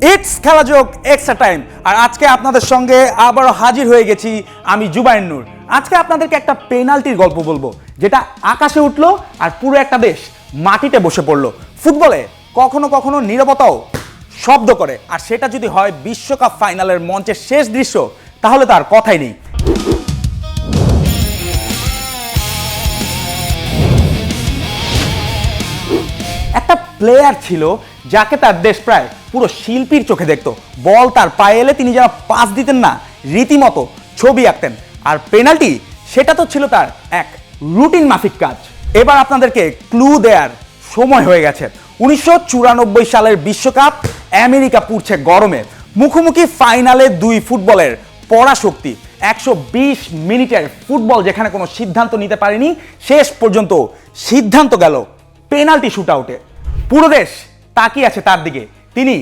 It's খেলাযোগ extra time. আর আজকে আপনাদের সঙ্গে আবারও হাজির হয়ে গেছি আমি জুবায়ের নূর। আজকে আপনাদেরকে একটা পেনাল্টির গল্প বলবো, যেটা আকাশে উঠলো আর পুরো একটা দেশ মাটিতে বসে পড়লো। ফুটবলে কখনো কখনো নীরবতাও শব্দ করে, আর সেটা যদি হয় বিশ্বকাপ ফাইনালের মঞ্চের শেষ দৃশ্য, তাহলে তার কথাই নেই। একটা প্লেয়ার ছিল যাকে তার দেশ প্রায় পুরো শিল্পীর চোখে দেখতো। বল তার পায়ে এলে তিনি যারা পাস দিতেন না, রীতিমতো ছবি আঁকতেন। আর পেনাল্টি, সেটা তো ছিল তার এক রুটিন মাফিক কাজ। এবার আপনাদেরকে ক্লু দেয়ার সময় হয়ে গেছে। 1994 সালের বিশ্বকাপ, আমেরিকা পুড়ছে গরমে, মুখোমুখি ফাইনালে দুই ফুটবলের পরাশক্তি। 120 মিনিটের ফুটবল যেখানে কোনো সিদ্ধান্ত নিতে পারেনি, শেষ পর্যন্ত সিদ্ধান্ত গেল পেনাল্টি শুটআউটে। পুরো দেশ তাকিয়ে আছে তার দিকে। তিনি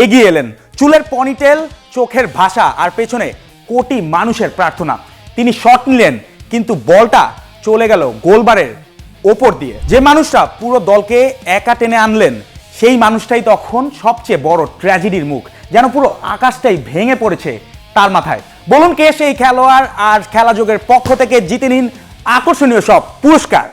এগিয়ে এলেন, চুলের পনিটেল, চোখের ভাষা আর পেছনে কোটি মানুষের প্রার্থনা। তিনি শট নিলেন, কিন্তু বলটা চলে গেল গোলবারের ওপর দিয়ে। যে মানুষটা পুরো দলকে একা টেনে আনলেন, সেই মানুষটাই তখন সবচেয়ে বড় ট্র্যাজেডির মুখ। যেন পুরো আকাশটাই ভেঙে পড়েছে তার মাথায়। বলুন কে সেই খেলোয়াড়, আর খেলাযোগের পক্ষ থেকে জিতে নিন আকর্ষণীয় সব পুরস্কার।